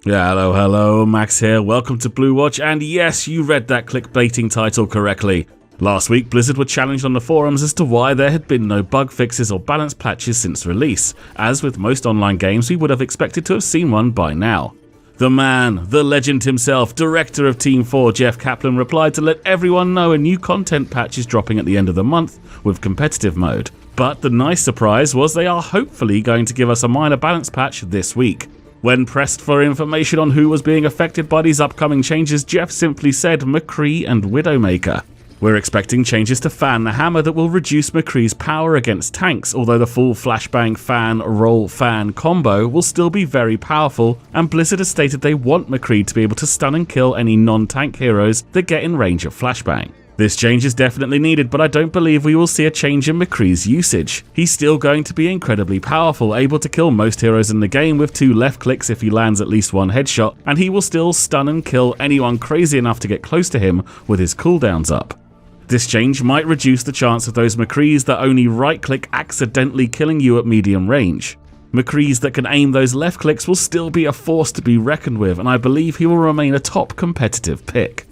Yeah, hello, Max here, welcome to Bluewatch, and yes, you read that clickbaiting title correctly. Last week, Blizzard were challenged on the forums as to why there had been no bug fixes or balance patches since release. As with most online games, we would have expected to have seen one by now. The man, the legend himself, director of Team 4, Jeff Kaplan, replied to let everyone know a new content patch is dropping at the end of the month with competitive mode. But the nice surprise was they are hopefully going to give us a minor balance patch this week. When pressed for information on who was being affected by these upcoming changes, Jeff simply said McCree and Widowmaker. We're expecting changes to Fan the Hammer that will reduce McCree's power against tanks, although the full flashbang fan roll fan combo will still be very powerful, and Blizzard has stated they want McCree to be able to stun and kill any non-tank heroes that get in range of flashbang. This change is definitely needed, but I don't believe we will see a change in McCree's usage. He's still going to be incredibly powerful, able to kill most heroes in the game with 2 left clicks if he lands at least 1 headshot, and he will still stun and kill anyone crazy enough to get close to him with his cooldowns up. This change might reduce the chance of those McCrees that only right-click accidentally killing you at medium range. McCrees that can aim those left clicks will still be a force to be reckoned with, and I believe he will remain a top competitive pick.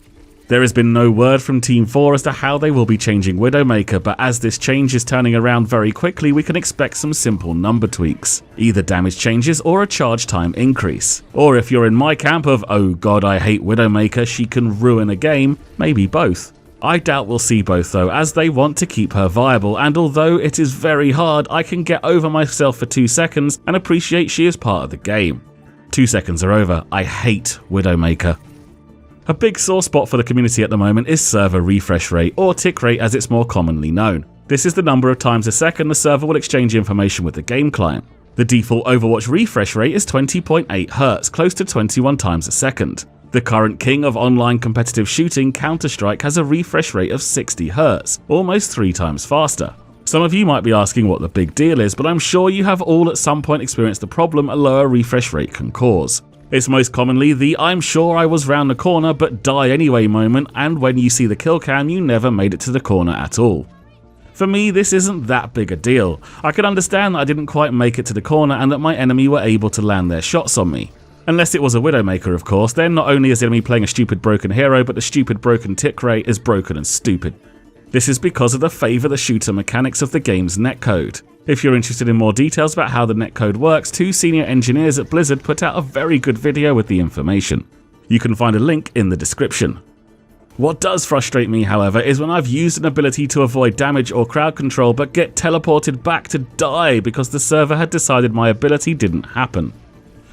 There has been no word from Team 4 as to how they will be changing Widowmaker, but as this change is turning around very quickly, we can expect some simple number tweaks. Either damage changes or a charge time increase. Or if you're in my camp of, oh god I hate Widowmaker, she can ruin a game, maybe both. I doubt we'll see both though, as they want to keep her viable, and although it is very hard, I can get over myself for 2 seconds and appreciate she is part of the game. 2 seconds are over, I hate Widowmaker. A big sore spot for the community at the moment is server refresh rate, or tick rate as it's more commonly known. This is the number of times a second the server will exchange information with the game client. The default Overwatch refresh rate is 20.8 Hz, close to 21 times a second. The current king of online competitive shooting, Counter-Strike, has a refresh rate of 60 Hz, almost 3 times faster. Some of you might be asking what the big deal is, but I'm sure you have all at some point experienced the problem a lower refresh rate can cause. It's most commonly the I'm sure I was round the corner but die anyway moment, and when you see the kill cam you never made it to the corner at all. For me, this isn't that big a deal. I can understand that I didn't quite make it to the corner and that my enemy were able to land their shots on me. Unless it was a Widowmaker of course, then not only is the enemy playing a stupid broken hero, but the stupid broken tick rate is broken and stupid. This is because of the favour the shooter mechanics of the game's netcode. If you're interested in more details about how the netcode works, 2 senior engineers at Blizzard put out a very good video with the information. You can find a link in the description. What does frustrate me, however, is when I've used an ability to avoid damage or crowd control but get teleported back to die because the server had decided my ability didn't happen.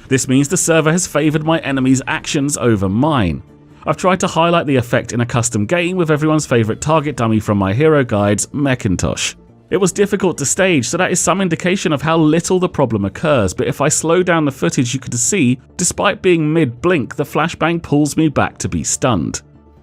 This means the server has favoured my enemy's actions over mine. I've tried to highlight the effect in a custom game with everyone's favourite target dummy from my hero guides, Macintosh. It was difficult to stage, so that is some indication of how little the problem occurs, but if I slow down the footage you can see, despite being mid-blink, the flashbang pulls me back to be stunned.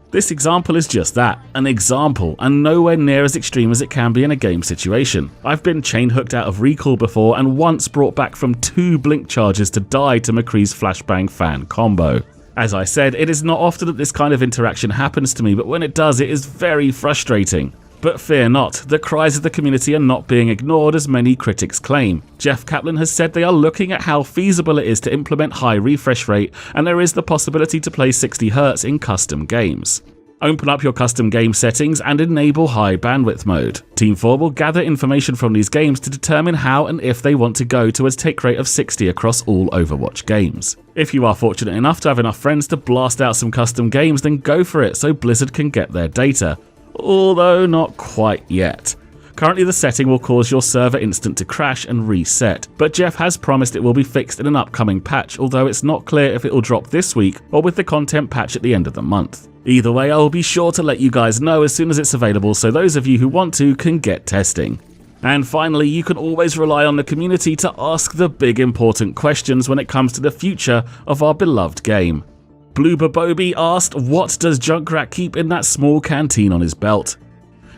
This example is just that, an example, and nowhere near as extreme as it can be in a game situation. I've been chain hooked out of recall before and once brought back from 2 blink charges to die to McCree's flashbang fan combo. As I said, it is not often that this kind of interaction happens to me, but when it does, it is very frustrating. But fear not, the cries of the community are not being ignored as many critics claim. Jeff Kaplan has said they are looking at how feasible it is to implement high refresh rate, and there is the possibility to play 60 Hz in custom games. Open up your custom game settings and enable high bandwidth mode. Team 4 will gather information from these games to determine how and if they want to go to a tick rate of 60 across all Overwatch games. If you are fortunate enough to have enough friends to blast out some custom games, then go for it so Blizzard can get their data. Although not quite yet. Currently the setting will cause your server instant to crash and reset, but Jeff has promised it will be fixed in an upcoming patch, although it's not clear if it will drop this week or with the content patch at the end of the month. Either way, I will be sure to let you guys know as soon as it's available so those of you who want to can get testing. And finally, you can always rely on the community to ask the big important questions when it comes to the future of our beloved game. Blooberboby asked, what does Junkrat keep in that small canteen on his belt?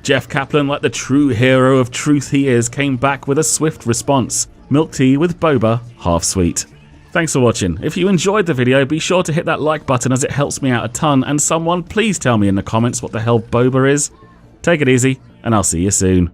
Jeff Kaplan, like the true hero of truth he is, came back with a swift response. Milk tea with boba, half sweet. Thanks for watching. If you enjoyed the video, be sure to hit that like button as it helps me out a ton, and someone please tell me in the comments what the hell boba is. Take it easy, and I'll see you soon.